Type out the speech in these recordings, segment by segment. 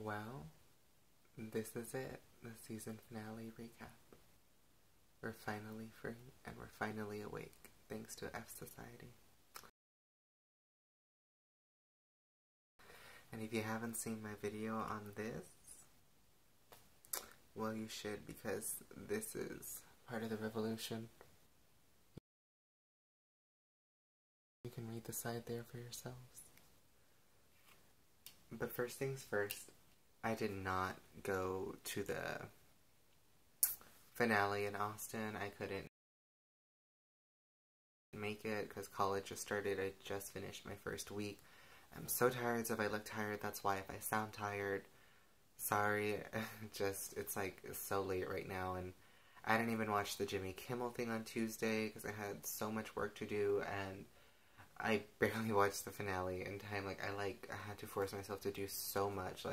Well, this is it, the season finale recap. We're finally free and we're finally awake, thanks to F Society. And if you haven't seen my video on this, well, you should, because this is part of the revolution. You can read the side there for yourselves. But first things first, I did not go to the finale in Austin. I couldn't make it because college just started. I just finished my first week. I'm so tired, so if I look tired, that's why. If I sound tired, sorry. It's so late right now, and I didn't even watch the Jimmy Kimmel thing on Tuesday because I had so much work to do, and I barely watched the finale in time. I had to force myself to do so much,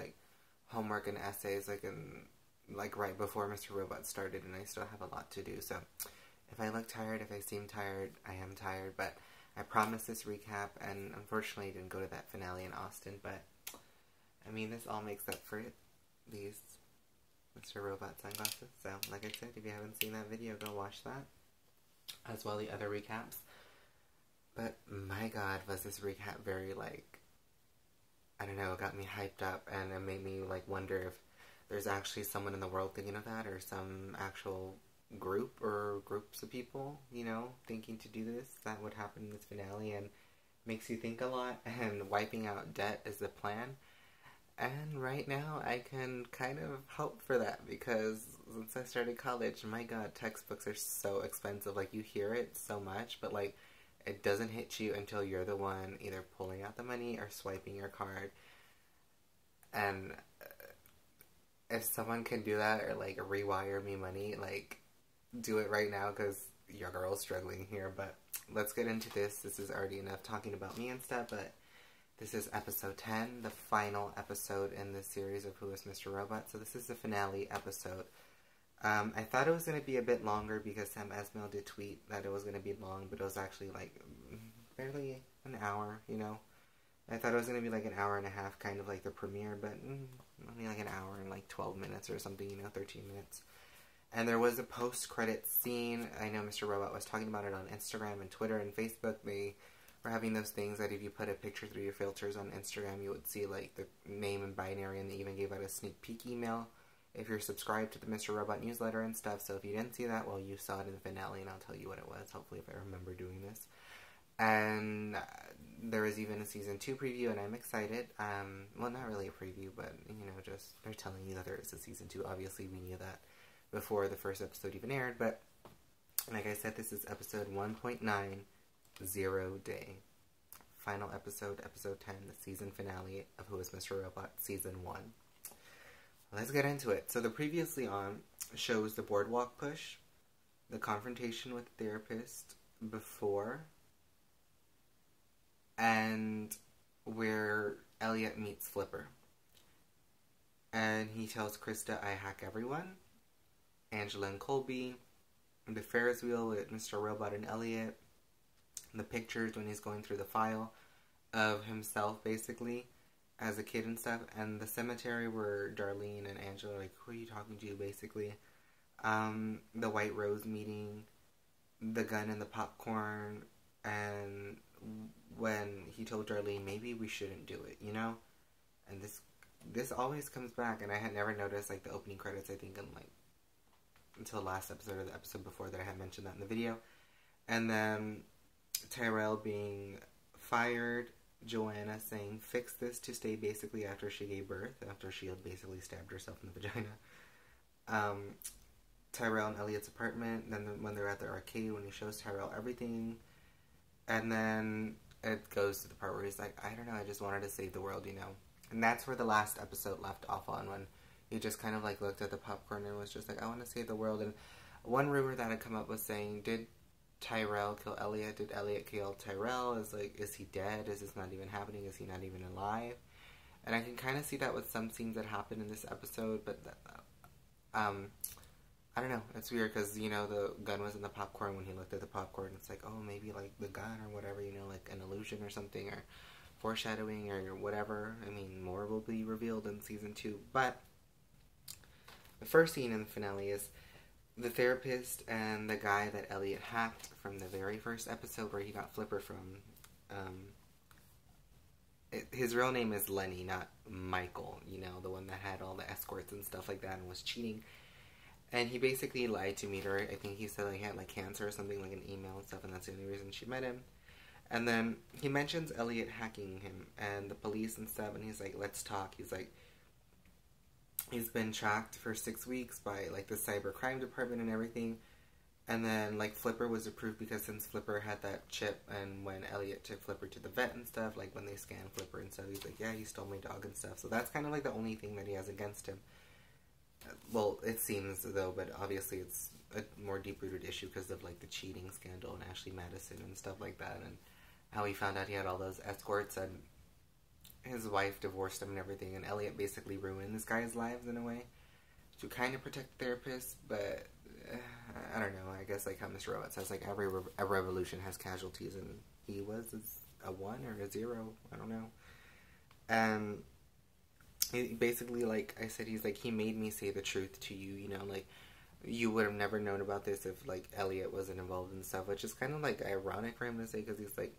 homework and essays, right before Mr. Robot started, and I still have a lot to do. So if I look tired, if I seem tired, I am tired. But I promised this recap, and unfortunately, I didn't go to that finale in Austin. But I mean, this all makes up for it. These Mr. Robot sunglasses. So, like I said, if you haven't seen that video, go watch that, as well as the other recaps. But my god, was this recap very, I don't know, it got me hyped up, and it made me, wonder if there's actually someone in the world thinking of that, or some actual group, or groups of people, thinking to do this. That would happen in this finale, and makes you think a lot, and wiping out debt is the plan. And right now, I can kind of hope for that, because since I started college, my god, textbooks are so expensive. You hear it so much, but, it doesn't hit you until you're the one either pulling out the money or swiping your card. And if someone can do that, or, rewire me money, do it right now, because your girl's struggling here. But let's get into this. This is already enough talking about me and stuff, but this is episode 10, the final episode in this series of Who is Mr. Robot. So this is the finale episode. I thought it was going to be a bit longer because Sam Esmail did tweet that it was going to be long, but it was actually barely an hour, I thought it was going to be an hour and a half, kind of like the premiere, but only an hour and 12 minutes or something, 13 minutes. And there was a post-credits scene. I know Mr. Robot was talking about it on Instagram and Twitter and Facebook. They were having those things that if you put a picture through your filters on Instagram, you would see the name and binary, and they even gave out a sneak peek email if you're subscribed to the Mr. Robot newsletter and stuff. So if you didn't see that, well, you saw it in the finale, and I'll tell you what it was, hopefully, if I remember doing this. And there was even a season 2 preview, and I'm excited. Well, not really a preview, but, just they're telling you that there is a season 2. Obviously, we knew that before the first episode even aired, but like I said, this is episode 1.9, Zero Day. Final episode, episode 10, the season finale of Who is Mr. Robot, season 1. Let's get into it. So the previously on shows the boardwalk push, the confrontation with the therapist before, and where Elliot meets Flipper. And he tells Krista, I hack everyone. Angela and Colby, the Ferris wheel with Mr. Robot and Elliot, the pictures when he's going through the file of himself, basically, as a kid and stuff, and the cemetery where Darlene and Angela are who are you talking to, basically. The White Rose meeting, the gun and the popcorn, and when he told Darlene, maybe we shouldn't do it, And this always comes back, and I had never noticed, the opening credits, I think, until the last episode or the episode before that I had mentioned that in the video. And then Tyrell being fired, Joanna saying, fix this to stay, basically, after she gave birth, after she had basically stabbed herself in the vagina. Tyrell and Elliot's apartment, then when they're at the arcade, when he shows Tyrell everything, and then it goes to the part where he's like, I don't know, I just wanted to save the world, And that's where the last episode left off on, when he just kind of looked at the popcorn and was just I want to save the world. And one rumor that had come up was saying, did Tyrell kill Elliot? Did Elliot kill Tyrell? Is he dead? Is this not even happening? Is he not even alive? And I can kind of see that with some scenes that happen in this episode, but I don't know. It's weird because, the gun was in the popcorn when he looked at the popcorn. It's oh, maybe the gun or whatever, an illusion or something, or foreshadowing or whatever. I mean, more will be revealed in season 2. But the first scene in the finale is the therapist and the guy that Elliot hacked from the very first episode where he got Flipper from. His real name is Lenny, not Michael, you know, the one that had all the escorts and stuff like that and was cheating. And he basically lied to meet her. I think he said he had like cancer or something, like an email and stuff, and that's the only reason she met him. And then he mentions Elliot hacking him and the police and stuff, and he's like, let's talk. He's like, he's been tracked for 6 weeks by like the cyber crime department and everything. And then like Flipper was approved because since Flipper had that chip, and when Elliot took Flipper to the vet and stuff, like when they scanned Flipper and stuff, he's like, yeah, he stole my dog and stuff. So that's kind of like the only thing that he has against him. Well, it seems though, but obviously it's a more deep-rooted issue because of like the cheating scandal and Ashley Madison and stuff like that, and how he found out he had all those escorts, and his wife divorced him and everything, and Elliot basically ruined this guy's lives in a way to kind of protect the therapist. But I don't know, I guess like how Mr. Robot says, like every revolution has casualties, and he was a 1 or a 0, I don't know. And he basically, like I said, he's like, he made me say the truth to you, you know, like, you would have never known about this if, like, Elliot wasn't involved and stuff, which is kind of, like, ironic for him to say, because he's like,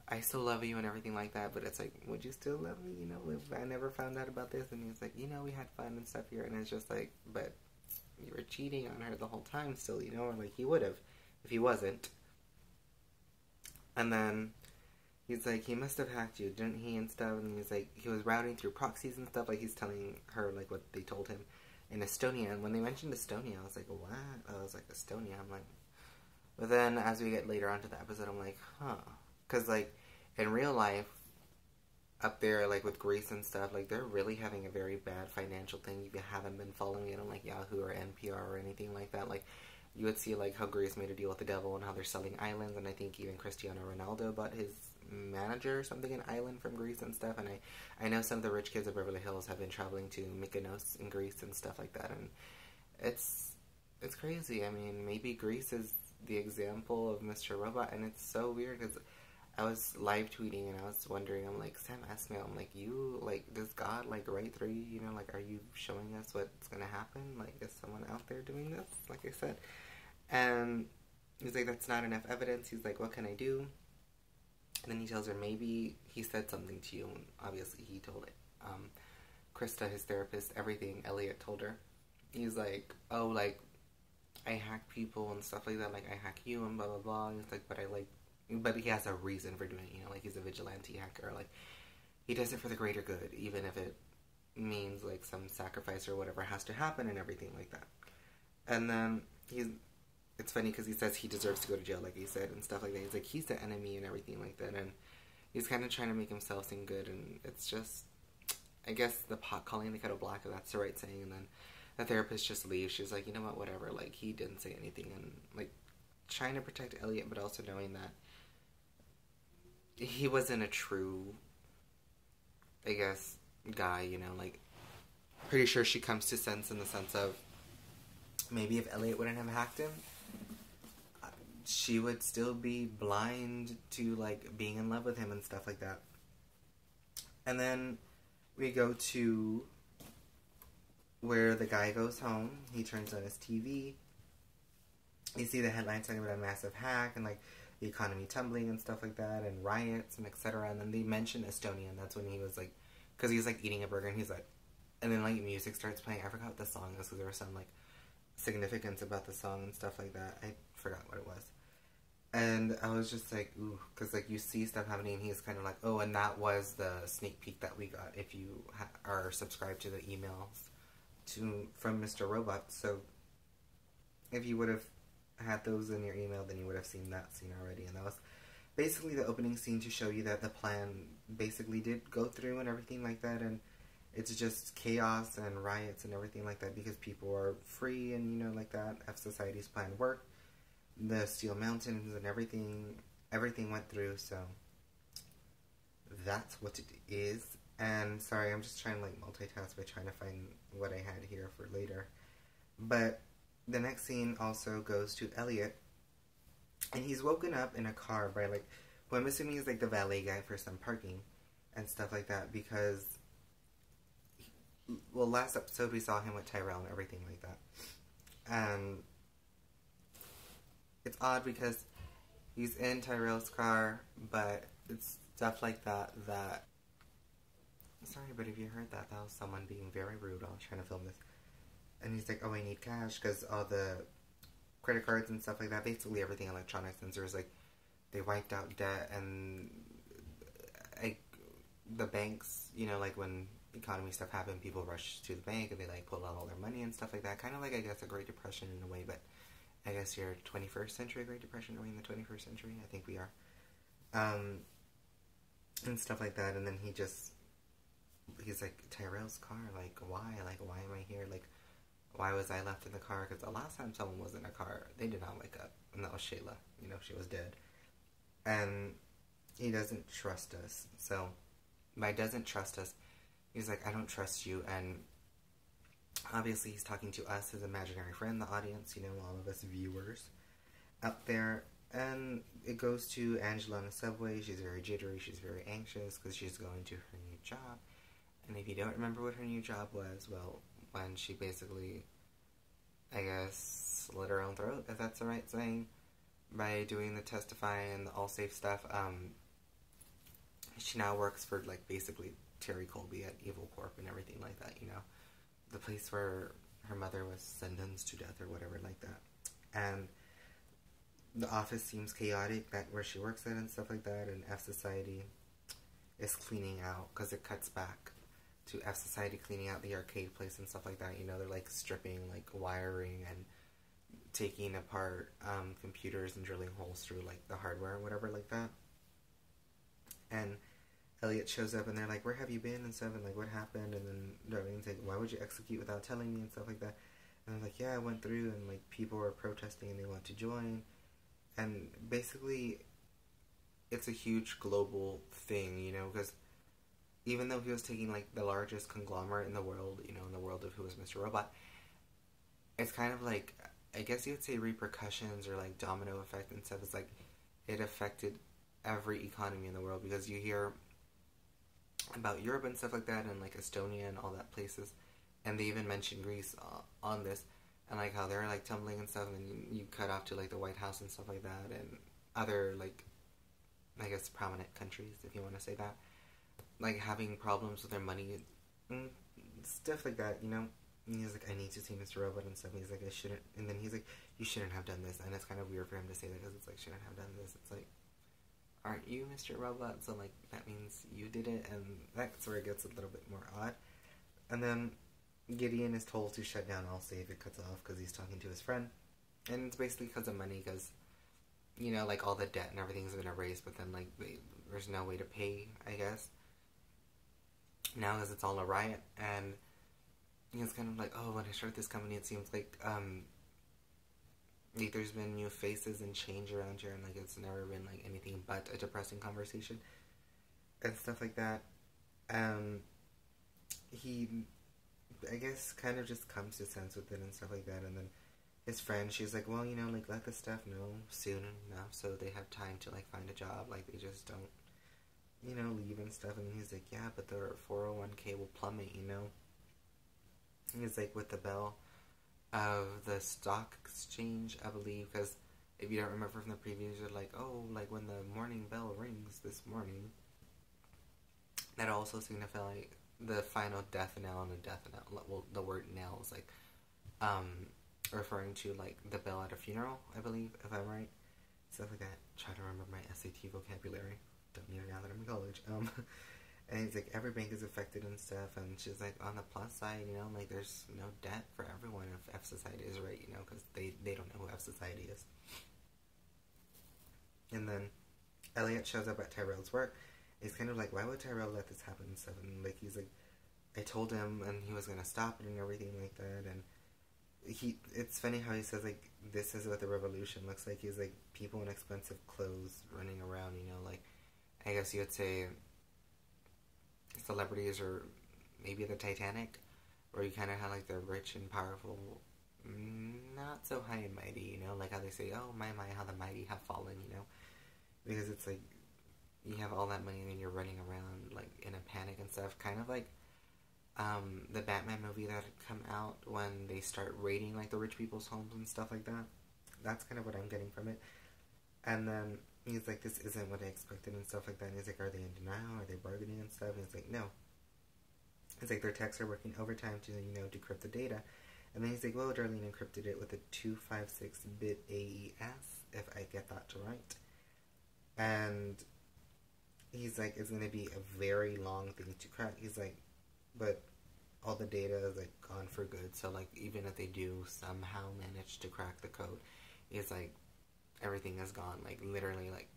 I still love you and everything like that, but it's like, would you still love me, you know, if I never found out about this? And he's like, you know, we had fun and stuff here, and it's just like, but you were cheating on her the whole time still, you know, or, like, he would have, if he wasn't. And then he's like, he must have hacked you, didn't he, and stuff, and he's like, he was routing through proxies and stuff, like, he's telling her, like, what they told him in Estonia. And when they mentioned Estonia, I was like, what? I was like, Estonia, I'm like, but then, as we get later onto the episode, I'm like, huh, because, like, in real life, up there, like, with Greece and stuff, like, they're really having a very bad financial thing. If you haven't been following it on, like, Yahoo or NPR or anything like that, like, you would see, like, how Greece made a deal with the devil and how they're selling islands, and I think even Cristiano Ronaldo bought his manager or something, an island from Greece and stuff, and I know some of the rich kids of Beverly Hills have been traveling to Mykonos in Greece and stuff like that, and it's crazy. I mean, maybe Greece is the example of Mr. Robot, and it's so weird, because I was live tweeting, and I was wondering, I'm like, Sam Esmail, I'm like, you, like, does God, like, write through you, you know, like, are you showing us what's gonna happen? Like, is someone out there doing this, like I said? And he's like, that's not enough evidence. He's like, what can I do? And then he tells her, maybe he said something to you, and obviously he told it. Krista, his therapist, everything Elliot told her. He's like, oh, like, I hack people and stuff like that, like, I hack you and blah, blah, blah. And he's like, but he has a reason for doing it, you know, like, he's a vigilante hacker, like, he does it for the greater good, even if it means, like, some sacrifice or whatever has to happen and everything like that. And then it's funny because he says he deserves to go to jail, like he said, and stuff like that. He's like, he's the enemy and everything like that, and he's kind of trying to make himself seem good, and it's just, I guess, the pot calling the kettle black, if that's the right saying. And then the therapist just leaves. She's like, you know what, whatever, like, he didn't say anything, and, like, trying to protect Elliot, but also knowing that he wasn't a true, I guess, guy, you know, like, pretty sure she comes to sense in the sense of, maybe if Elliot wouldn't have hacked him, she would still be blind to, like, being in love with him and stuff like that. And then we go to where the guy goes home. He turns on his TV. You see the headlines talking about a massive hack and, like, the economy tumbling and stuff like that, and riots and etc. And then they mention Estonia, and that's when he was like, because he was like eating a burger, and he's like, and then like music starts playing. I forgot what the song is because there was some like significance about the song and stuff like that. I forgot what it was. And I was just like, ooh, because like you see stuff happening, and he's kind of like, oh, and that was the sneak peek that we got if you are subscribed to the emails from Mr. Robot. So if you would have had those in your email, then you would have seen that scene already. And that was basically the opening scene to show you that the plan basically did go through and everything like that, and it's just chaos and riots and everything like that because people are free and, you know, like that. If society's plan worked, the Steel Mountains and everything went through, so that's what it is. And sorry, I'm just trying to like multitask by trying to find what I had here for later. But the next scene also goes to Elliot, and he's woken up in a car by like, who I'm assuming is like the valet guy for some parking. and stuff like that because, well, last episode we saw him with Tyrell and everything like that. And it's odd because he's in Tyrell's car, but it's stuff like that that... Sorry, but if you heard that, that was someone being very rude while I was trying to film this. And he's like, oh, I need cash because all the credit cards and stuff like that, basically everything electronic sensors, like, they wiped out debt and the banks, you know, like when economy stuff happened, people rush to the bank and they like pull out all their money and stuff like that. Kind of like, I guess, a Great Depression in a way, but I guess your 21st century Great Depression. Are we in the 21st century? I think we are. And stuff like that. And then he's like, Tyrell's car, like, why? Like, why am I here? Like, why was I left in the car? Because the last time someone was in a car, they did not wake up. And that was Shayla. You know, she was dead. And he doesn't trust us. So, by doesn't trust us, he's like, I don't trust you. And obviously he's talking to us, his imaginary friend, the audience, you know, all of us viewers out there. And it goes to Angela on the subway. She's very jittery. She's very anxious because she's going to her new job. And if you don't remember what her new job was, well, when she basically, I guess, slit her own throat, if that's the right saying, by doing the testifying and the all safe stuff. She now works for, like, basically Terry Colby at Evil Corp and everything like that, you know. The place where her mother was sentenced to death or whatever like that. And the office seems chaotic, that where she works at and stuff like that, and F Society is cleaning out, because it cuts back to F Society cleaning out the arcade place and stuff like that. You know, they're like stripping like wiring and taking apart computers and drilling holes through like the hardware and whatever like that. And Elliot shows up and they're like, where have you been and stuff, and like, what happened? And then Darlene's like, why would you execute without telling me and stuff like that? And I'm like, yeah, I went through and like people were protesting and they want to join. And basically it's a huge global thing, you know, because even though he was taking like the largest conglomerate in the world, you know, in the world of Who Was Mr. Robot, it's kind of like, I guess you would say repercussions or like domino effect and stuff. It's like it affected every economy in the world, because you hear about Europe and stuff like that, and like Estonia and all that places, and they even mention Greece on this, and like how they're like tumbling and stuff, and then you cut off to like the White House and stuff like that, and other like, I guess, prominent countries, if you want to say that, like having problems with their money and stuff like that, you know. And he's like, I need to see Mr. Robot and stuff. And he's like, I shouldn't. And then he's like, you shouldn't have done this. And it's kind of weird for him to say that, because it's like, shouldn't have done this. It's like, aren't you Mr. Robot? So like, that means you did it. And that's where it gets a little bit more odd. And then Gideon is told to shut down All Save. It cuts off because he's talking to his friend. And it's basically because of money, because, you know, like all the debt and everything's been erased, but then like there's no way to pay, I guess. Now, because it's all a riot. And it's kind of like, oh, when I started this company, it seems like there's been new faces and change around here, and like it's never been like anything but a depressing conversation and stuff like that. He, I guess, kind of just comes to sense with it and stuff like that. And then his friend, she's like, well, you know, like, let the staff know soon enough so they have time to like find a job. Like, they just don't, you know, leave and stuff. And he's like, yeah, but their 401k will plummet, you know. He's like, with the bell of the stock exchange, I believe, because if you don't remember from the previews, you're like, oh, like when the morning bell rings this morning, that also signifies the final death knell on a death knell. Well, the word knell is like referring to like the bell at a funeral, I believe, if I'm right. Stuff like that. Try to remember my SAT vocabulary. Don't need it now that I'm in college. And he's like, every bank is affected and stuff, and she's like, on the plus side, you know, like, there's no debt for everyone if F Society is right, you know, because they don't know who F Society is. And then Elliot shows up at Tyrell's work. He's kind of like, why would Tyrell let this happen and stuff? And like, he's like, I told him, and he was gonna stop it and everything like that. And it's funny how he says like, this is what the revolution looks like. He's like, people in expensive clothes running around, you know, like, I guess you would say celebrities, or maybe the Titanic, where you kind of have like the rich and powerful, not so high and mighty, you know, like how they say, oh my, how the mighty have fallen, you know, because it's like, you have all that money and then you're running around like in a panic and stuff. Kind of like the Batman movie that had come out when they start raiding like the rich people's homes and stuff like that. That's kind of what I'm getting from it. And then he's like, this isn't what I expected and stuff like that. And he's like, are they in denial? Are they bargaining and stuff? And he's like, no. It's like their techs are working overtime to, decrypt the data. And then he's like, well, Darlene encrypted it with a 256-bit AES, if I get that right. And he's like, it's going to be a very long thing to crack. He's like, but all the data is like gone for good. So like, even if they do somehow manage to crack the code, he's like, everything is gone. Like literally, like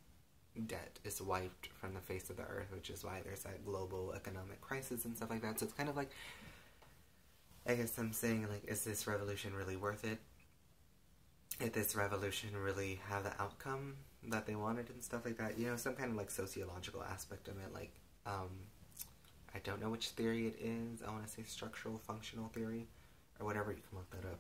debt is wiped from the face of the earth, which is why there's that global economic crisis and stuff like that. So it's kind of like, I guess I'm saying, like, is this revolution really worth it? Did this revolution really have the outcome that they wanted and stuff like that? Some kind of like sociological aspect of it. Like, I don't know which theory it is. I want to say structural functional theory, or whatever. You can look that up.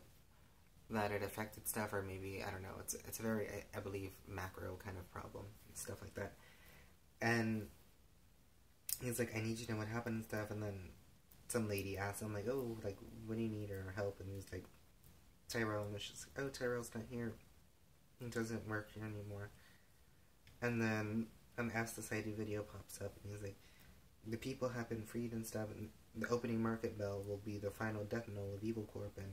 That it affected stuff, or maybe, I don't know. It's a very, I believe, macro kind of problem and stuff like that. And he's like, I need you to know what happened and stuff. And then some lady asks him, like, oh, like, what do you need or help? And he's like, Tyrell. And she's like, oh, Tyrell's not here. He doesn't work here anymore. And then an F Society video pops up, and he's like, the people have been freed and stuff, and the opening market bell will be the final death knell of Evil Corp, and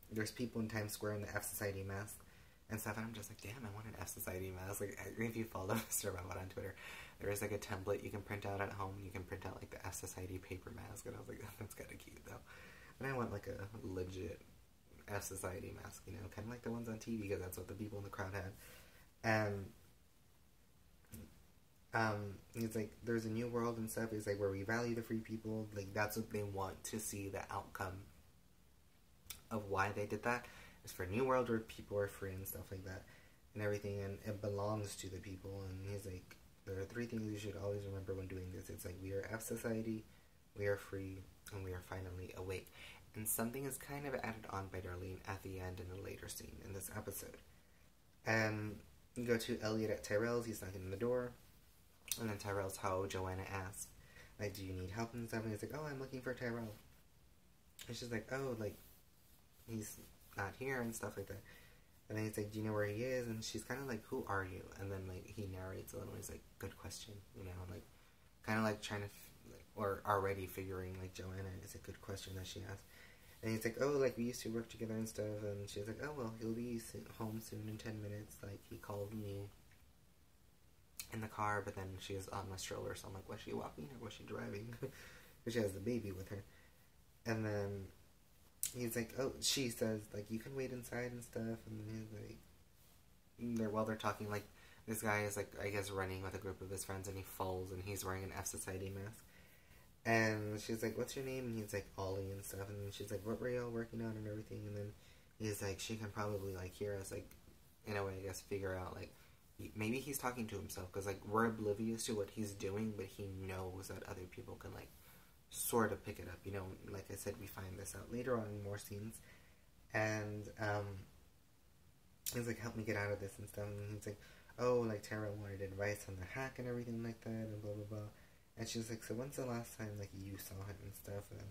there's people in Times Square in the F Society mask and stuff, and I'm just like, damn, I want an F Society mask. Like, if you follow Mr. Robot on Twitter, there is like a template you can print out at home. You can print out like the F Society paper mask, and I was like, that's kind of cute though. And I want like a legit F Society mask, kind of like the ones on TV, because that's what the people in the crowd had. And he's like, there's a new world and stuff. He's like, where we value the free people. Like, that's what they want to see, the outcome of why they did that. Is for a new world where people are free and stuff like that, and everything, and it belongs to the people. And he's like, there are 3 things you should always remember when doing this. It's like, we are F Society, we are free, and we are finally awake. And something is kind of added on by Darlene at the end in a later scene in this episode. And you go to Elliot at Tyrell's. He's knocking on the door. And then Tyrell's how Joanna asked, like, do you need help and stuff? And he's like, oh, I'm looking for Tyrell. And she's like, oh, like, he's not here and stuff like that. And then he's like, do you know where he is? And she's kind of like, who are you? And then, like, he narrates a little. He's like, good question. Like, kind of like trying to, or already figuring, like, Joanna is a good question that she asked. And he's like, oh, like, we used to work together and stuff. And she's like, oh, well, he'll be home soon in 10 minutes. Like, he called me in the car, but then she was on my stroller, so I'm like, was she walking or was she driving? Because she has the baby with her. And then he's like, oh, she says, like, you can wait inside and stuff. And then he's like, while they're talking, like, this guy is, like, I guess running with a group of his friends, and he falls, and he's wearing an F Society mask. And she's like, what's your name? And he's like, Ollie and stuff. And then she's like, what were y'all working on and everything? And then he's like, she can probably, like, hear us, like, in a way, I guess, figure out, like, maybe he's talking to himself, because, like, we're oblivious to what he's doing, but he knows that other people can, like, sort of pick it up, like I said, we find this out later on in more scenes. And he's like, help me get out of this and stuff. And he's like, oh, like, Tara wanted advice on the hack and everything like that, and blah blah blah. And she's like, so when's the last time, like, you saw him and stuff? And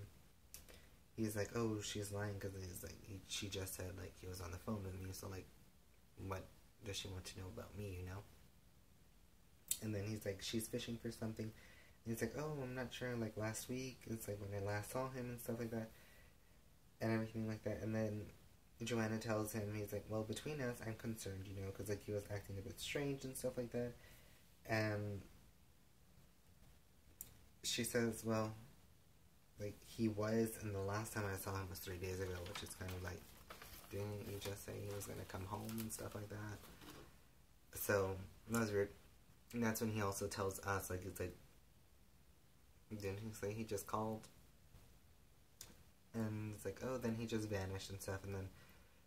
he's like, oh, she's lying, because he's like, she just said, like, he was on the phone with me, so, like, what does she want to know about me, And then he's like, she's fishing for something. And he's like, oh, I'm not sure, like, last week, it's like when I last saw him and stuff like that, and everything like that. And then Joanna tells him, he's like, well, between us, I'm concerned, because, like, he was acting a bit strange and stuff like that. And she says, well, like, he was, and the last time I saw him was 3 days ago, which is kind of like, didn't you just say he was going to come home and stuff like that? So, that was weird. And that's when he also tells us, like, it's like, didn't he say he just called? And it's like, oh, then he just vanished and stuff. And then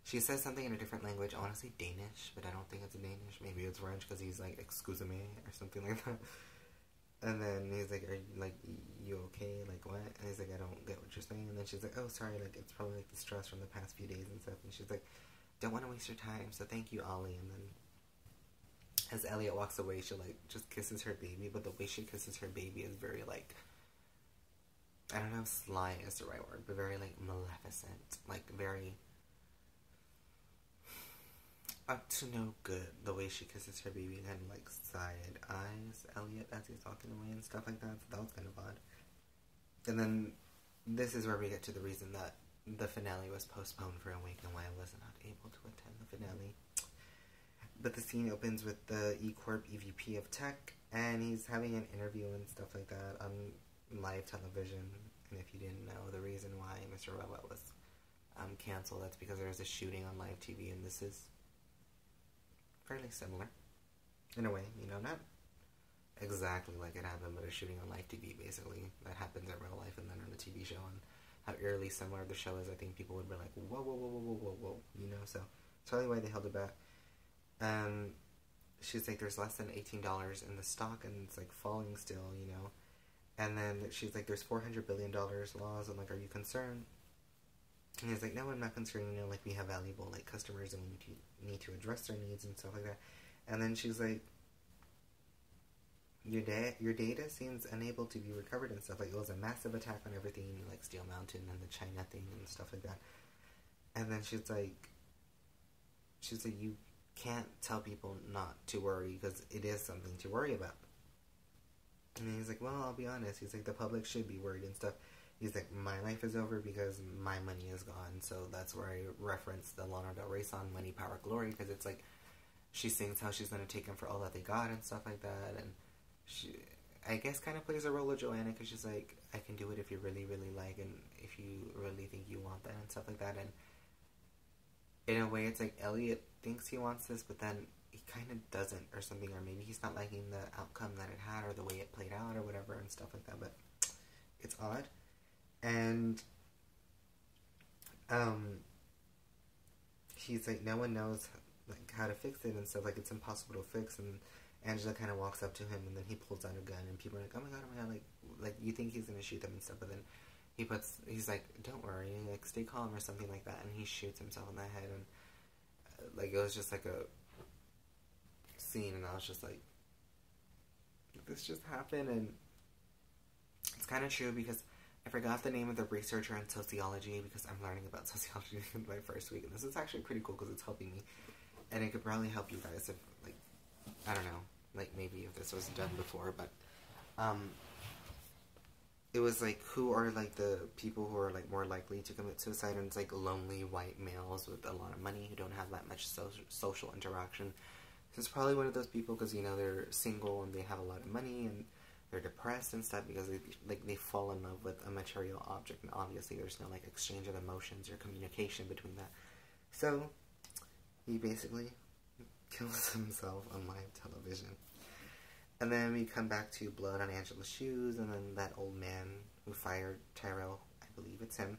she says something in a different language. I want to say Danish, but I don't think it's Danish. Maybe it's French, because he's like, excuse me, or something like that. And then he's like, are you, like, you okay? Like, what? And he's like, I don't get what you're saying. And then she's like, oh, sorry, like, it's probably, like, the stress from the past few days and stuff. And she's like, don't want to waste your time, so thank you, Ollie. And then as Elliot walks away, she like just kisses her baby, but the way she kisses her baby is very like, I don't know if sly is the right word, but very like maleficent, like very up to no good. The way she kisses her baby and kind of like side eyes Elliot as he's walking away and stuff like that. So that was kind of odd. And then this is where we get to the reason that the finale was postponed for a week and why I was not able to attend the finale. But the scene opens with the E-Corp EVP of Tech, and he's having an interview and stuff like that on live television. And if you didn't know, the reason why Mr. Robot was canceled, that's because there was a shooting on live TV, and this is fairly similar. In a way, you know, not exactly like it happened, but a shooting on live TV, basically, that happens in real life and then on a TV show, and how eerily similar the show is. I think people would be like, whoa, whoa, whoa, whoa, whoa, whoa, whoa, you know, so that's probably why they held it back. She's like, there's less than $18 in the stock, and it's like falling still, you know. And then she's like, there's $400 billion loss. I'm like, are you concerned? And he's like, no, I'm not concerned, you know, like, we have valuable, like, customers, and we need to address their needs and stuff like that. And then she's like, your data seems unable to be recovered and stuff. Like, it was a massive attack on everything, like Steel Mountain and the China thing and stuff like that. And then she's like, you can't tell people not to worry, because it is something to worry about. And he's like, well, I'll be honest. He's like, the public should be worried and stuff. He's like, my life is over because my money is gone. So that's where I reference the Lana Del Rey song, Money, Power, Glory, because it's like, she sings how she's going to take them for all that they got and stuff like that. And she, I guess, kind of plays a role of Joanna, because she's like, I can do it if you really, really like, and if you really think you want that and stuff like that. And in a way, it's like Elliot thinks he wants this, but then he kind of doesn't, or something, or maybe he's not liking the outcome that it had, or the way it played out, or whatever, and stuff like that. But it's odd. And he's like, no one knows like how to fix it and stuff. Like, it's impossible to fix. And Angela kind of walks up to him, and then he pulls out a gun, and people are like, oh my god, like you think he's gonna shoot them and stuff, but then he's like, don't worry, like, stay calm, or something like that, and he shoots himself in the head. And like, it was just like a scene, and I was just like, did this just happen? And it's kind of true, because I forgot the name of the researcher in sociology, because I'm learning about sociology in my first week, and this is actually pretty cool because it's helping me, and it could probably help you guys if, like, I don't know, like, maybe if this was done before, but it was like, who are like the people who are like more likely to commit suicide, and it's like lonely white males with a lot of money who don't have that much social interaction. So it's probably one of those people, because, you know, they're single and they have a lot of money and they're depressed and stuff, because they fall in love with a material object, and obviously there's no like exchange of emotions or communication between that. So he basically kills himself on live television. And then we come back to blood on Angela's shoes, and then that old man who fired Tyrell, I believe it's him,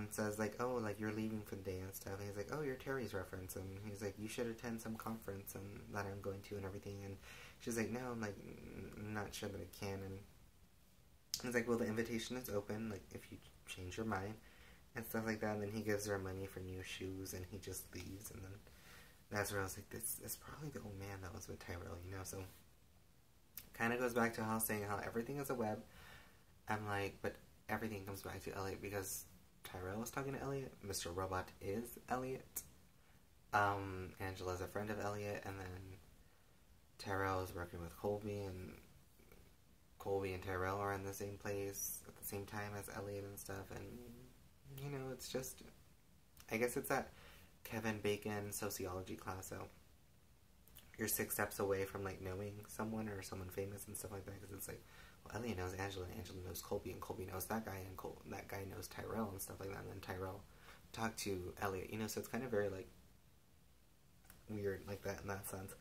says like, oh, like, you're leaving for the day and stuff. And he's like, oh, you're Terry's reference. And he's like, you should attend some conference and that I'm going to and everything. And she's like, no, I'm like, not sure that I can. And he's like, well, the invitation is open, like, if you change your mind and stuff like that. And then he gives her money for new shoes, and he just leaves. And then that's where I was like, this is probably the old man that was with Tyrell, you know. So kind of goes back to how saying how everything is a web. I'm like, but everything comes back to Elliot, because Tyrell is talking to Elliot, Mr. Robot is Elliot, Angela's a friend of Elliot, and then Tyrell is working with Colby, and Colby and Tyrell are in the same place at the same time as Elliot and stuff. And, you know, it's just, I guess it's that Kevin Bacon sociology class. So you're 6 steps away from like knowing someone or someone famous and stuff like that, because it's like, well, Elliot knows Angela, and Angela knows Colby, and Colby knows that guy, and that guy knows Tyrell and stuff like that, and then Tyrell talked to Elliot, you know. So it's kind of very like weird like that in that sense.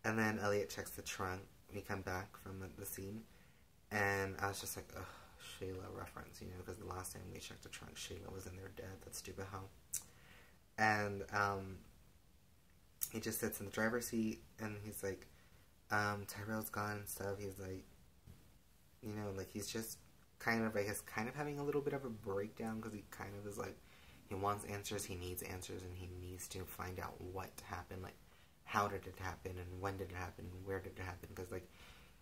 And then Elliot checks the trunk. We come back from the scene, and I was just like, ugh, Shayla reference, you know, because the last time we checked the trunk, Shayla was in there dead. That stupid hoe. And he just sits in the driver's seat, and he's like, Tyrell's gone and stuff. He's like, you know, like, he's just kind of, I guess, kind of having a little bit of a breakdown, because he kind of is like, he wants answers, he needs answers, and he needs to find out what happened, like, how did it happen, and when did it happen, and where did it happen, because, like,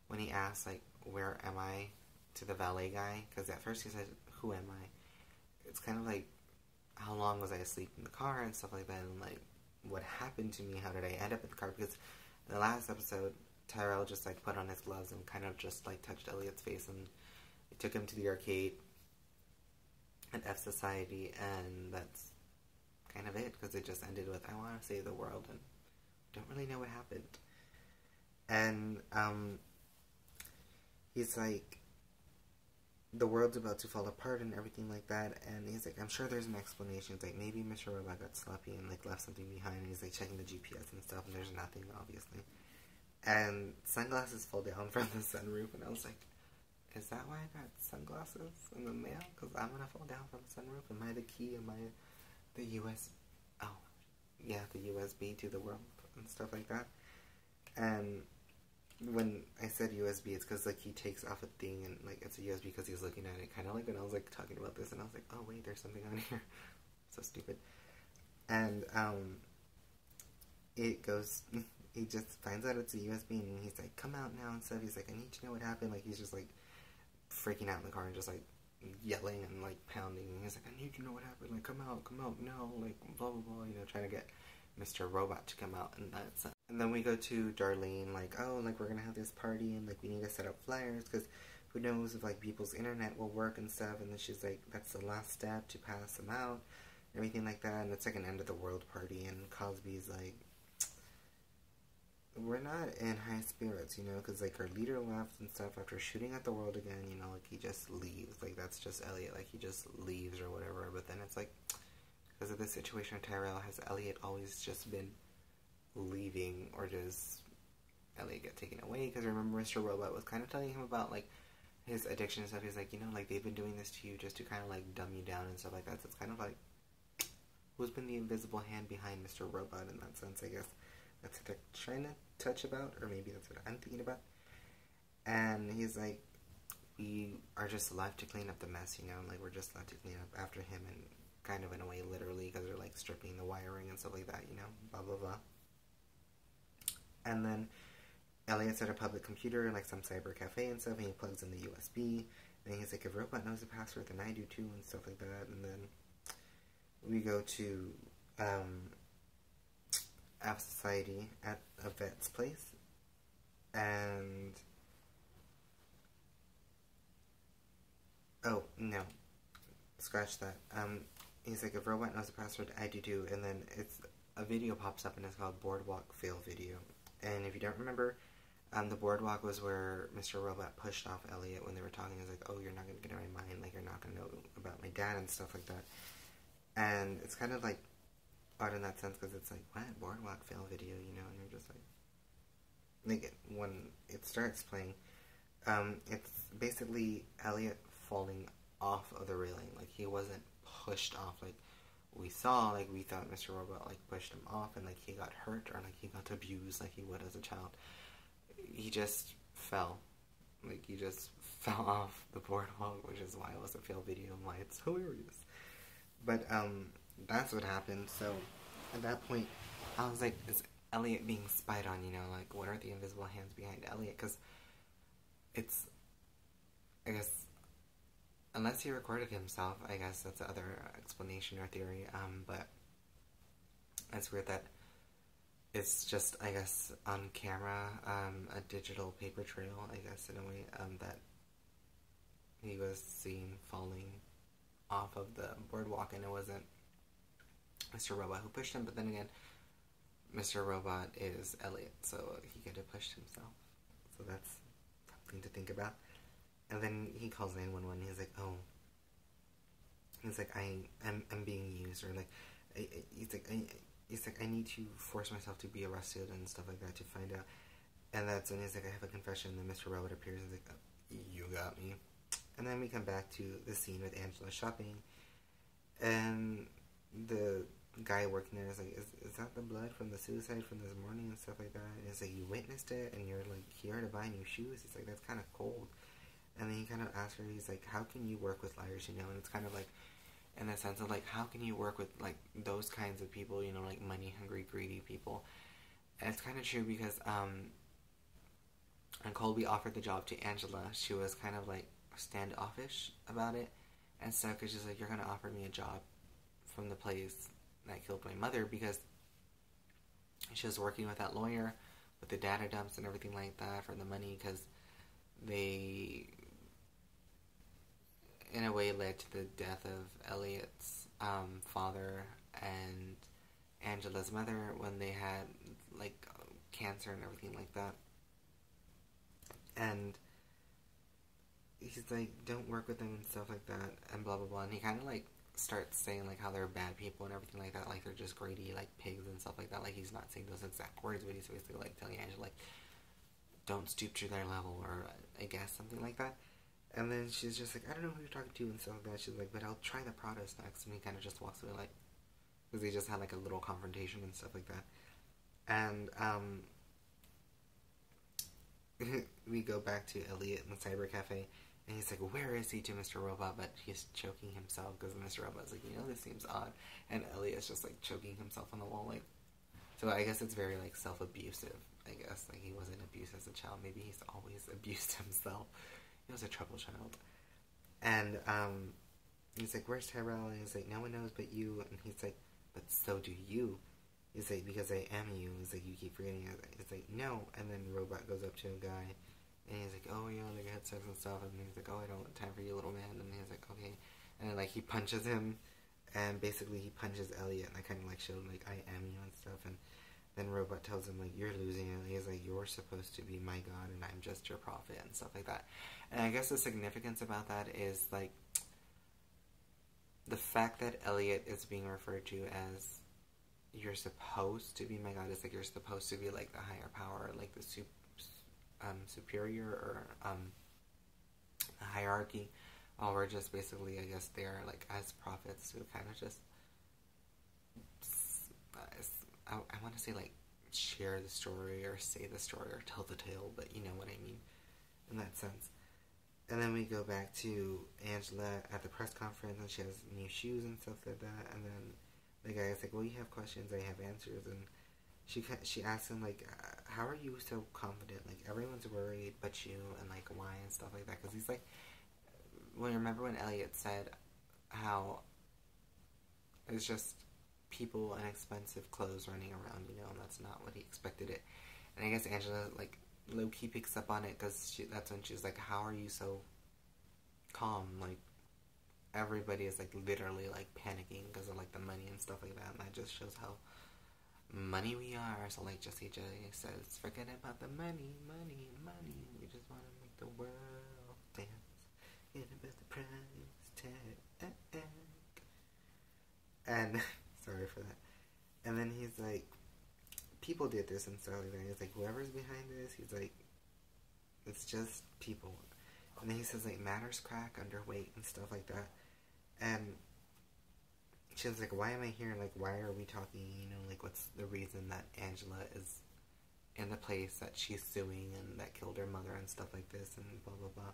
when he asked, like, where am I, to the valet guy, because at first he said, who am I, it's kind of like, how long was I asleep in the car, and stuff like that, and, like, what happened to me, how did I end up in the car, because in the last episode, Tyrell just, like, put on his gloves and kind of just, like, touched Elliot's face, and it took him to the arcade at F Society, and that's kind of it, because it just ended with, I want to save the world, and don't really know what happened. And, he's like, the world's about to fall apart and everything like that, and he's like, I'm sure there's an explanation. It's like, maybe Mr. Robot got sloppy and, like, left something behind, and he's, like, checking the GPS and stuff, and there's nothing, obviously. And sunglasses fall down from the sunroof, and I was like, is that why I got sunglasses in the mail? Because I'm gonna fall down from the sunroof? Am I the key? Am I the the USB to the world and stuff like that? And when I said USB, it's because, like, he takes off a thing and, like, it's a USB because he's looking at it, kind of like when I was, like, talking about this, and I was like, oh wait, there's something on here. So stupid. And it goes, he just finds out it's a USB, and he's like, come out now and stuff. He's like, I need to know what happened. Like, he's just, like, freaking out in the car and just, like, yelling and, like, pounding. And he's like, I need to know what happened. Like, come out, no, like, blah, blah, blah, you know, trying to get Mr. Robot to come out. And then we go to Darlene, like, oh, like, we're gonna have this party, and, like, we need to set up flyers, because who knows if, like, people's internet will work and stuff. And then she's like, that's the last step to pass them out, everything like that. And it's like an end of the world party, and Cosby's like, we're not in high spirits, you know, because, like, our leader left and stuff after shooting at the world again, you know, like, he just leaves. Like, that's just Elliot, like, he just leaves or whatever. But then it's like, because of the situation with Tyrell, has Elliot always just been leaving, or does Elliot get taken away? Because remember, Mr. Robot was kind of telling him about, like, his addiction and stuff. He's like, you know, like, they've been doing this to you just to kind of, like, dumb you down and stuff like that. So it's kind of like, who's been the invisible hand behind Mr. Robot in that sense, I guess. That's what they're trying to touch about, or maybe that's what I'm thinking about. And he's like, we are just left to clean up the mess, you know, like, we're just left to clean up after him, and kind of in a way, literally, because they're, like, stripping the wiring and stuff like that, you know, blah, blah, blah. And then Elliot's at a public computer, like some cyber cafe and stuff, and he plugs in the USB, and he's like, if Robot knows the password, then I do too, and stuff like that. And then we go to App Society at a vet's place, and oh no, scratch that. He's like, if Robot knows the password, I do too. And then it's a video pops up, and it's called Boardwalk Fail Video. And if you don't remember, the boardwalk was where Mr. Robot pushed off Elliot when they were talking. He was like, oh, you're not gonna get in my mind, like, you're not gonna know about my dad and stuff like that. And it's kind of like odd in that sense, because it's like, what? Boardwalk Fail Video, you know? And you're just like when it starts playing, it's basically Elliot falling off of the railing. Like, he wasn't pushed off like we saw. Like, we thought Mr. Robot, like, pushed him off, and, like, he got hurt, or, like, he got abused like he would as a child. He just fell. Like, he just fell off the boardwalk, which is why it was a fail video, and why it's hilarious. But, that's what happened. So, at that point, I was like, is Elliot being spied on, you know? Like, what are the invisible hands behind Elliot? Because it's, I guess, unless he recorded himself, I guess that's the other explanation or theory. But it's weird that it's just, I guess, on camera, a digital paper trail, I guess, in a way, that he was seen falling off of the boardwalk, and it wasn't Mr. Robot who pushed him. But then again, Mr. Robot is Elliot, so he could have pushed himself. So that's something to think about. And then he calls 911. He's like, oh, he's like, I'm being used, or like, he's like, I need to force myself to be arrested and stuff like that to find out. And that's when he's like, I have a confession. And then Mr. Robot appears and he's like, oh, you got me. And then we come back to the scene with Angela shopping, and the guy working there is like, is that the blood from the suicide from this morning and stuff like that? And it's like, you witnessed it, and you're like here to buy new shoes. He's like, that's kind of cold. And then he kind of asks her, he's like, how can you work with liars, you know? And it's kind of like, in a sense of like, how can you work with like those kinds of people, you know, like money hungry, greedy people? And it's kind of true because, when Colby offered the job to Angela, she was kind of like standoffish about it and stuff, because she's like, you're going to offer me a job from the place that killed my mother, because she was working with that lawyer with the data dumps and everything like that for the money, because they, in a way, led to the death of Elliot's father and Angela's mother when they had like cancer and everything like that. And he's like, don't work with them and stuff like that, and blah blah blah. And he kind of like starts saying like how they're bad people and everything like that, like they're just greedy like pigs and stuff like that. Like he's not saying those exact words, but he's basically like telling Angela like, don't stoop to their level, or I guess something like that. And then she's just like, I don't know who you're talking to and stuff like that. She's like, but I'll try the Prados next. And he kind of just walks away like, because they just had like a little confrontation and stuff like that. And we go back to Elliot in the cyber cafe, and he's like, where is he, to Mr. Robot, but he's choking himself, because Mr. Robot's like, this seems odd, and Elliot's just like choking himself on the wall, like, so I guess it's very like self-abusive, I guess, like he wasn't abused as a child, maybe he's always abused himself, he was a troubled child. And he's like, where's Tyrell? And he's like, no one knows but you. And he's like, but so do you. He's like, because I am you. He's like, you keep forgetting it. He's like, no. And then Robot goes up to a guy, and he's like, oh, like I had sex and stuff. And he's like, oh, I don't have time for you, little man. And he's like, okay. And then like he punches him, and basically he punches Elliot, and I kind of like showed like, I am you and stuff. And then Robot tells him like, you're losing it. He's like, you're supposed to be my god, and I'm just your prophet and stuff like that. And I guess the significance about that is like the fact that Elliot is being referred to as, you're supposed to be my god, is like you're supposed to be like the higher power, like the superior, or the hierarchy, while we're just basically, I guess, there like as prophets who kind of just I want to say like share the story or say the story or tell the tale, but you know what I mean in that sense. And then we go back to Angela at the press conference, and she has new shoes and stuff like that. And then the guy is like, well, you have questions, I have answers. And she asks him, like, how are you so confident? Like, everyone's worried but you, and, like, why and stuff like that. Because he's like, well, remember when Elliot said how it's just people and expensive clothes running around, and that's not what he expected it. And I guess Angela, like, low-key picks up on it, because that's when she's like, how are you so calm? Like, everybody is, like, literally, like, panicking because of, like, the money and stuff like that, and that just shows how money we are. So, like Jessie J says, forget about the money, money, money, we just want to make the world dance, get about the price tag. And, sorry for that. And then he's like, people did this and stuff like that. He's like, whoever's behind this, he's like, it's just people. And then he says, like, matters crack, underweight, and stuff like that. And she was like, why am I here? Like, why are we talking? Like, what's the reason that Angela is in the place that she's suing and that killed her mother and stuff like this and blah, blah, blah.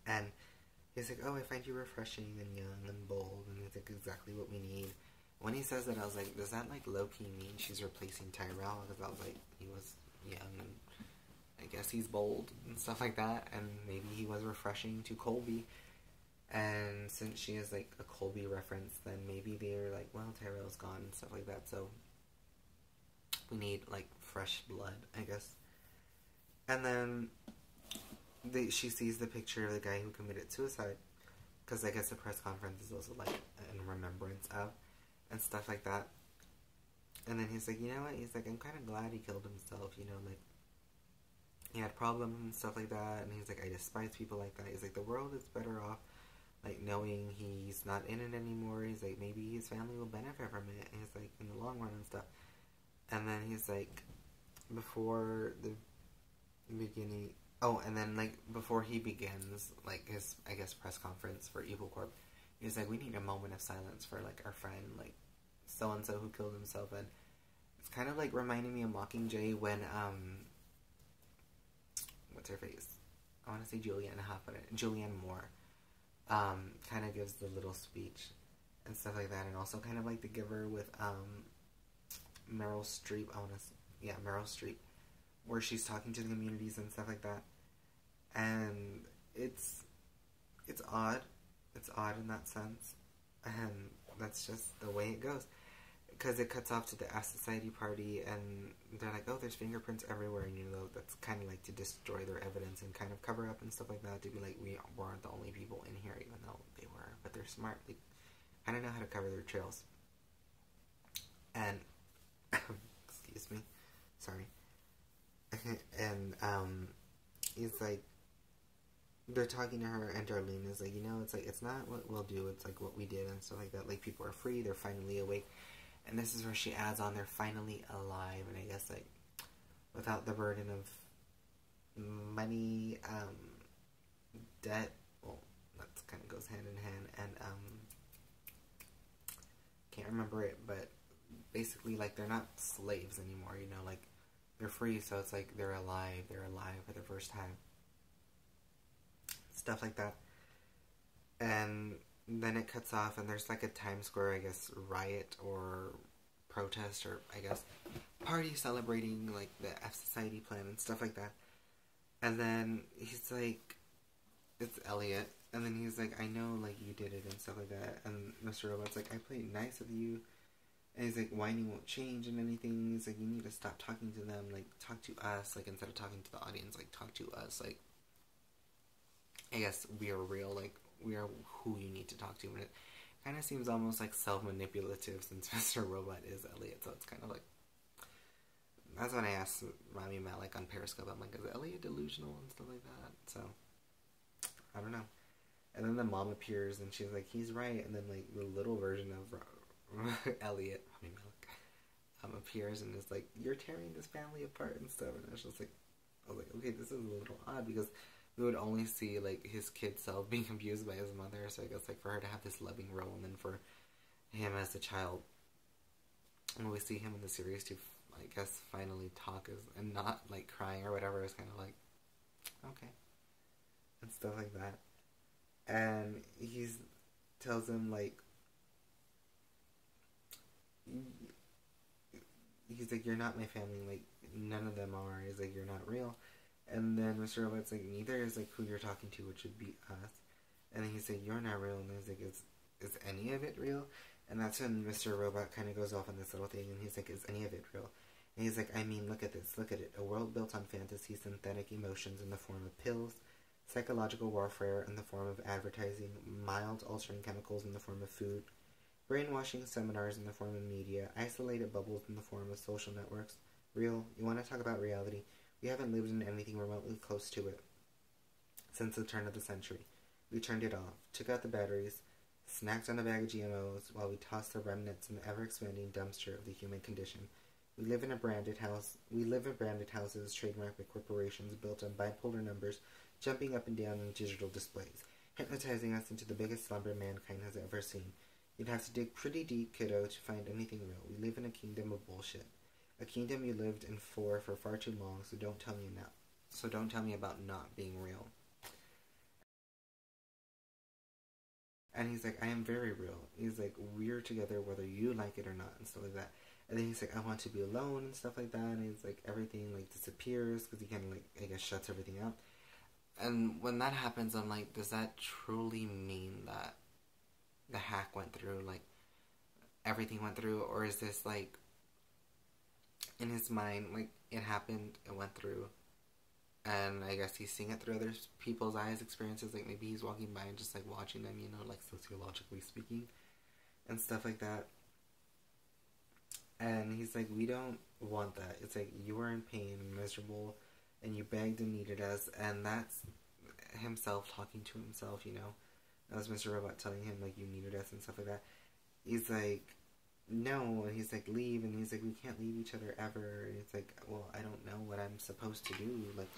And he's like, oh, I find you refreshing and young and bold, and it's like exactly what we need. When he says that, I was like, does that, like, low-key mean she's replacing Tyrell? Because I was like, he was young, and I guess he's bold, and stuff like that, and maybe he was refreshing to Colby. And since she is, like, a Colby reference, then maybe they're like, well, Tyrell's gone, and stuff like that, so we need, like, fresh blood, I guess. And then she sees the picture of the guy who committed suicide, because I guess the press conference is also, like, in remembrance of, and stuff like that. And then he's like, you know what? He's like, I'm kind of glad he killed himself, like, he had problems and stuff like that. And he's like, I despise people like that. He's like, the world is better off, like, knowing he's not in it anymore. He's like, maybe his family will benefit from it. And he's like, in the long run and stuff. And then he's like, before the beginning, and then, like, before he begins, like, his, I guess, press conference for Evil Corp, he's like, we need a moment of silence for, like, our friend, like, so-and-so who killed himself. And it's kind of, like, reminding me of Mockingjay when, what's her face? I want to say Julianne Hough, but Julianne Moore, kind of gives the little speech and stuff like that. And also kind of like The Giver with, Meryl Streep, Meryl Streep, where she's talking to the communities and stuff like that. And it's odd. It's odd in that sense. And that's just the way it goes. Because it cuts off to the Ask Society party, and they're like, oh, there's fingerprints everywhere, and that's kind of like to destroy their evidence and kind of cover up and stuff like that, to be like, we weren't the only people in here, even though they were. But they're smart. Like, I don't know how to cover their trails. And, excuse me, sorry. And, he's like, they're talking to her, and Darlene is like, it's not what we'll do, it's like what we did and stuff like that. Like, people are free, they're finally awake. And this is where she adds on, they're finally alive, and I guess, like, without the burden of money, debt, well, that kind of goes hand in hand, and, can't remember it, but basically, like, they're not slaves anymore, like, they're free, so it's like, they're alive for the first time. Stuff like that. And then it cuts off, and there's like a Times Square, I guess, riot or protest, or I guess party celebrating like the F Society plan and stuff like that. And then he's like, it's Elliot, and then he's like, I know, like, you did it and stuff like that. And Mr. Robot's like, I played nice with you. And he's like, whining won't change and anything. He's like, you need to stop talking to them, like, talk to us, like, instead of talking to the audience, like, talk to us, like, I guess we are real, like, we are who you need to talk to. And it kind of seems almost like self-manipulative, since Mr. Robot is Elliot, so it's kind of like, that's when I asked Rami Matt, like, on Periscope, I'm like, is Elliot delusional and stuff like that? So, I don't know. And then the mom appears, and she's like, he's right, and then, like, the little version of Elliot, Rami Malek, appears, and is like, you're tearing this family apart and stuff, and I was like, okay, this is a little odd, because we would only see, like, his kid self being abused by his mother, so I guess, like, for her to have this loving role, and then for him as a child, and we see him in the series to, I guess, finally talk and not, like, crying or whatever, is kind of like, okay, and stuff like that. And he tells him, like, he's like, you're not my family, like, none of them are. He's like, you're not real. And then Mr. Robot's like, neither is, like, who you're talking to, which would be us. And then he's like, you're not real. And he's like, is any of it real? And that's when Mr. Robot kind of goes off on this little thing, and he's like, is any of it real? And he's like, I mean, look at this, look at it. A world built on fantasy, synthetic emotions in the form of pills, psychological warfare in the form of advertising, mild altering chemicals in the form of food, brainwashing seminars in the form of media, isolated bubbles in the form of social networks. Real? You want to talk about reality? We haven't lived in anything remotely close to it since the turn of the century. We turned it off, took out the batteries, snacked on a bag of GMOs while we tossed the remnants in the ever-expanding dumpster of the human condition. We live in branded houses trademarked by corporations built on bipolar numbers, jumping up and down on digital displays, hypnotizing us into the biggest slumber mankind has ever seen. You'd have to dig pretty deep, kiddo, to find anything real. We live in a kingdom of bullshit. A kingdom you lived in for far too long, so don't tell me now. So don't tell me about not being real. And he's like, I am very real. He's like, we're together whether you like it or not, and stuff like that. And then he's like, I want to be alone, and stuff like that. And he's like, everything, like, disappears, because he kind of, like, I guess, shuts everything out. And when that happens, I'm like, does that truly mean that the hack went through, like, everything went through? Or is this, like, in his mind, like, it happened, it went through, and I guess he's seeing it through other people's eyes, experiences, like, maybe he's walking by and just, like, watching them, like, sociologically speaking, and stuff like that. And he's like, we don't want that. It's like, you were in pain and miserable, and you begged and needed us, and that's himself talking to himself, That was Mr. Robot telling him, like, you needed us and stuff like that. He's like, no, and he's like, leave, and he's like, we can't leave each other ever, and he's like, well, I don't know what I'm supposed to do, like,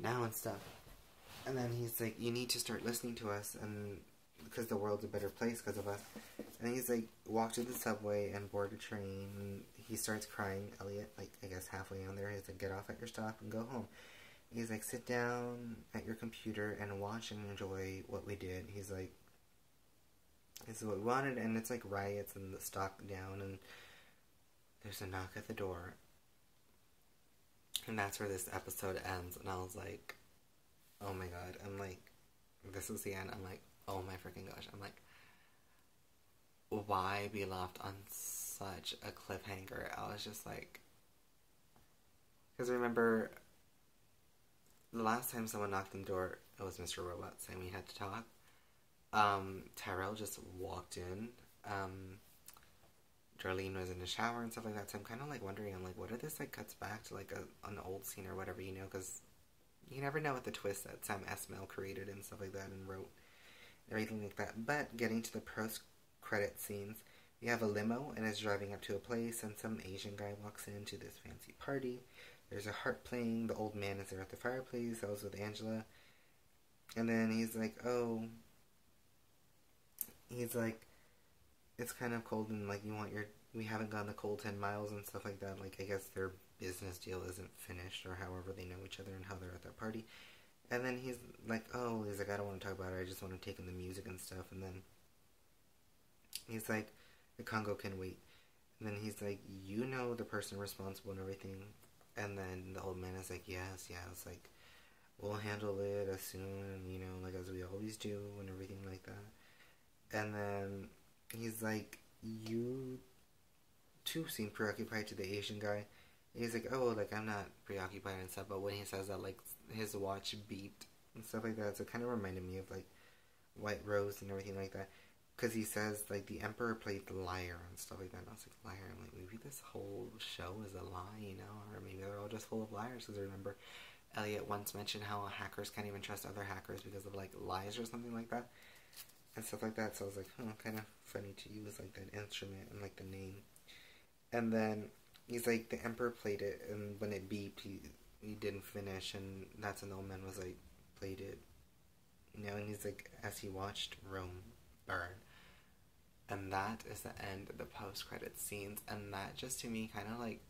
now and stuff. And then he's like, you need to start listening to us, and because the world's a better place because of us. And he's like, walk to the subway and board a train, and he starts crying, Elliot, like, I guess halfway on there. He's like, get off at your stop and go home. He's like, sit down at your computer and watch and enjoy what we did. He's like, this is what we wanted, and it's like riots and the stock down, and there's a knock at the door. And that's where this episode ends. And I was like, oh my god. I'm like, this is the end. I'm like, oh my freaking gosh. I'm like, why be left on such a cliffhanger? I was just like, because remember, the last time someone knocked on the door, it was Mr. Robot saying we had to talk. Tyrell just walked in. Darlene was in the shower and stuff like that. So I'm kind of like wondering, I'm like, what if this like cuts back to like an old scene or whatever, you know? Because you never know what the twist that Sam Esmail created and stuff like that and wrote, everything like that. But getting to the post-credit scenes, we have a limo and it's driving up to a place, and some Asian guy walks into this fancy party. There's a harp playing. The old man is there at the fireplace. I was with Angela. And then he's like, oh. He's like, it's kind of cold and like we haven't gone the cold 10 miles and stuff like that. Like, I guess their business deal isn't finished or however they know each other and how they're at that party. And then he's like, oh, he's like, I don't want to talk about it. I just want to take in the music and stuff. And then he's like, the Congo can wait. And then he's like, you know the person responsible and everything. And then the old man is like, yes, like, we'll handle it as soon, you know, like as we always do and everything like that. And then he's like, you too seem preoccupied to the Asian guy. And he's like, oh, like, I'm not preoccupied and stuff. But when he says that, like, his watch beeped and stuff like that, so it kind of reminded me of, like, White Rose and everything like that. Because he says, like, the Emperor played the liar and stuff like that. And I was like, liar? I'm like, maybe this whole show is a lie, you know? Or maybe they're all just full of liars. Because I remember Elliot once mentioned how hackers can't even trust other hackers because of, like, lies or something like that. And stuff like that. So I was like, kind of funny to use, like, that instrument and, like, the name. And then he's like, the Emperor played it, and when it beeped, he didn't finish, and that's when the old man was like, played it. You know, and he's like, as he watched Rome burn. And that is the end of the post-credits scenes, and that just to me kind of like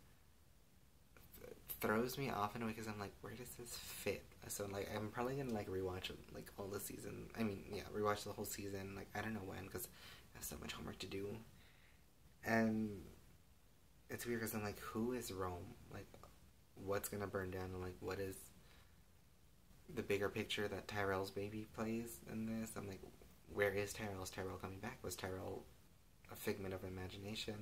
throws me off in a way because I'm like, where does this fit? So like, I'm probably gonna like rewatch like all the season. I mean, yeah, rewatch the whole season. Like, I don't know when because I have so much homework to do, and it's weird because I'm like, who is Rome? Like, what's gonna burn down? And like, what is the bigger picture that Tyrell's baby plays in this? I'm like, where is Tyrell? Is Tyrell coming back? Was Tyrell a figment of imagination?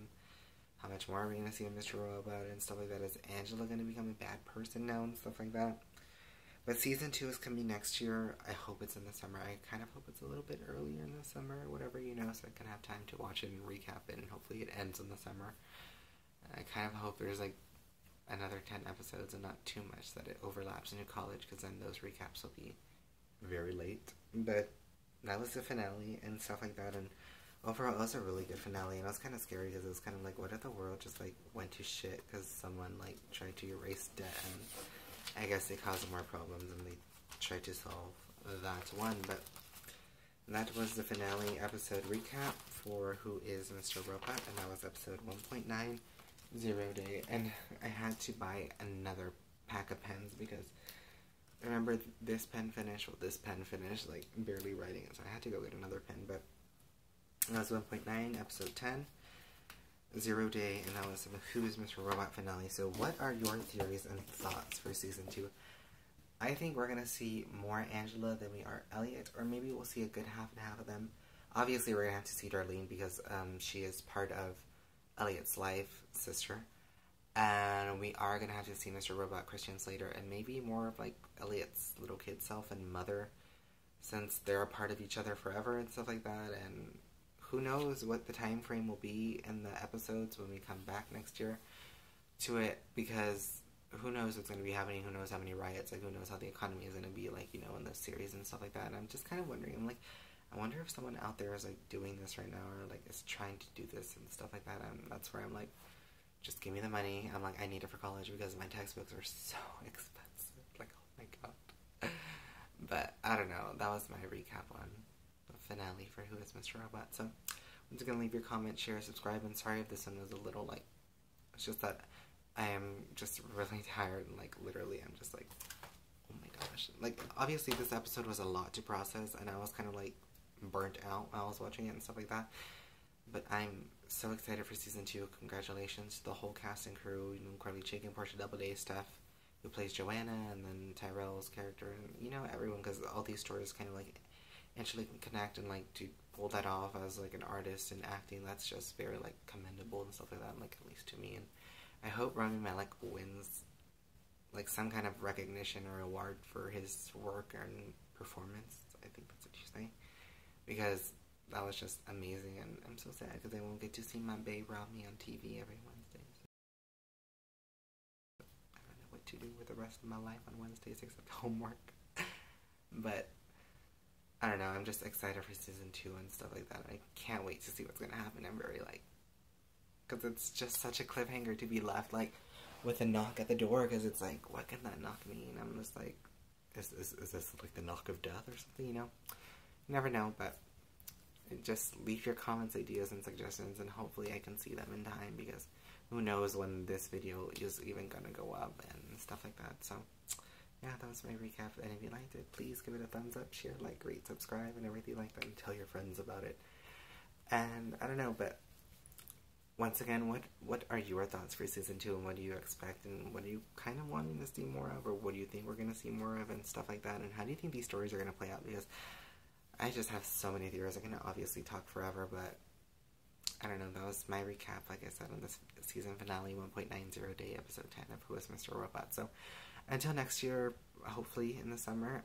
How much more are we gonna see of Mr. Robot and stuff like that? Is Angela gonna become a bad person now and stuff like that? But season 2 is coming next year. I hope it's in the summer. I kind of hope it's a little bit earlier in the summer or whatever, you know, so I can have time to watch it and recap it, and hopefully it ends in the summer. I kind of hope there's like another 10 episodes and not too much that it overlaps into college, because then those recaps will be very late. But that was the finale and stuff like that, and overall it was a really good finale, and I was kind of scary because it was kind of like, what if the world just like went to shit because someone like tried to erase debt, and I guess they caused more problems and they tried to solve that one. But that was the finale episode recap for Who is Mr. Robot, and that was episode 1.9. 0 day, and I had to buy another pack of pens because remember this pen finished, like barely writing it, so I had to go get another pen. But that was 1.9, episode 10, 0 day, and that was Who is Mr. Robot finale. So what are your theories and thoughts for season 2? I think we're gonna see more Angela than we are Elliot, or maybe we'll see a good half and half of them. Obviously we're gonna have to see Darlene because she is part of Elliot's life, sister, and we are gonna have to see Mr. Robot, Christian Slater, and maybe more of like Elliot's little kid self and mother, since they're a part of each other forever and stuff like that. And who knows what the time frame will be in the episodes when we come back next year to it, because who knows what's going to be happening, who knows how many riots, like who knows how the economy is going to be like, you know, in this series and stuff like that. And I'm just kind of wondering, I'm like, I wonder if someone out there is like doing this right now, or like is trying to do this and stuff like that. And that's where I'm like, just give me the money. I'm like, I need it for college because my textbooks are so expensive. Like, oh my god. But I don't know. That was my recap on the finale for Who is Mr. Robot. So I'm just gonna leave your comment, share, subscribe, and sorry if this one was a little like, it's just that I am just really tired, and like literally I'm just like, oh my gosh. Like, obviously this episode was a lot to process, and I was kind of like burnt out while I was watching it and stuff like that. But I'm so excited for season 2. Congratulations to the whole cast and crew, Carly Chaikin, Portia Doubleday, Steph, who plays Joanna, and then Tyrell's character, and everyone, because all these stories kind of like actually can connect, and like to pull that off as like an artist and acting, that's just very like commendable and stuff like that, like at least to me. And I hope Rami Malek wins like some kind of recognition or award for his work and performance. I think that's what you say, because that was just amazing, and I'm so sad because I won't get to see my babe Rami on TV every Wednesday. So I don't know what to do with the rest of my life on Wednesdays except homework. But I don't know, I'm just excited for season 2 and stuff like that. I can't wait to see what's gonna happen. I'm very like, because it's just such a cliffhanger to be left like with a knock at the door, because it's like, what can that knock mean? I'm just like, is this like the knock of death or something, You never know, but just leave your comments, ideas, and suggestions, and hopefully I can see them in time, because who knows when this video is even gonna go up and stuff like that. So yeah, that was my recap, and if you liked it, please give it a thumbs up, share, like, rate, subscribe, and everything like that, and tell your friends about it. And I don't know, but once again, what are your thoughts for season 2, and what do you expect, and what do you kind of wanting to see more of, or what do you think we're gonna see more of, and stuff like that, and how do you think these stories are gonna play out? Because I just have so many theories. I can obviously talk forever, but I don't know. That was my recap, like I said, on this season finale, 1.90 day, episode 10 of Who is Mr. Robot. So until next year, hopefully in the summer,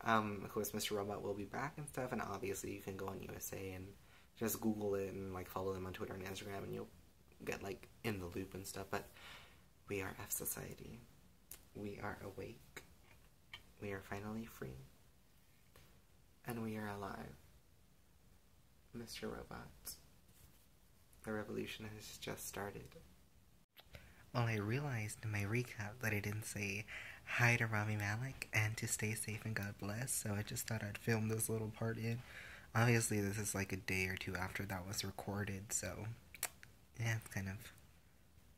Who is Mr. Robot will be back and stuff. And obviously, you can go on USA and just Google it and like follow them on Twitter and Instagram, and you'll get like in the loop and stuff. But we are F Society. We are awake. We are finally free. And we are alive. Mr. Robot. The revolution has just started. Well, I realized in my recap that I didn't say hi to Rami Malek and to stay safe and God bless, so I just thought I'd film this little part in. Obviously, this is like a day or two after that was recorded, so yeah, it's kind of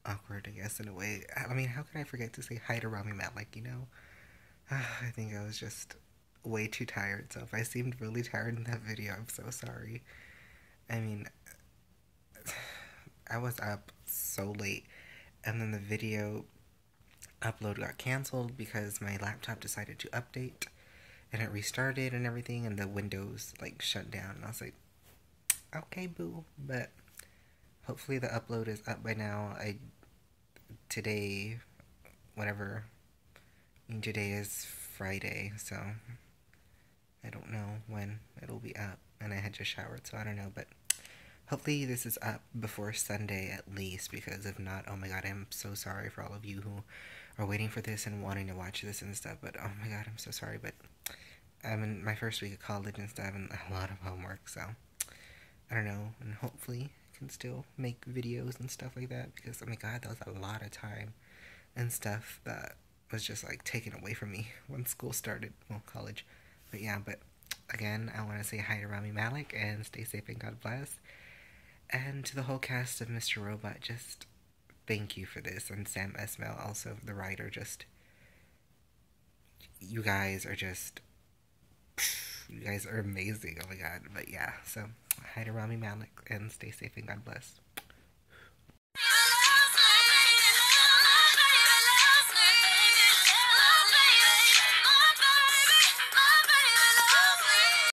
awkward, I guess, in a way. I mean, how could I forget to say hi to Rami Malek, I think I was just way too tired, so if I seemed really tired in that video, I'm so sorry. I mean, I was up so late, and then the video upload got canceled because my laptop decided to update, and it restarted and everything, and the Windows like shut down, and I was like, okay, boo. But hopefully the upload is up by now. Today is Friday, so I don't know when it'll be up, and I had just showered, so I don't know, but hopefully this is up before Sunday at least, because if not, oh my god, I'm so sorry for all of you who are waiting for this and wanting to watch this and stuff, but oh my god, I'm so sorry. But I'm in my first week of college and stuff, and a lot of homework, so I don't know, and hopefully I can still make videos and stuff like that, because oh my god, that was a lot of time and stuff that was just like taken away from me when school started, well, college. But yeah, but again, I want to say hi to Rami Malek and stay safe and God bless. And to the whole cast of Mr. Robot, just thank you for this. And Sam Esmail, also the writer, just, you guys are amazing, oh my god. But yeah, so hi to Rami Malek and stay safe and God bless.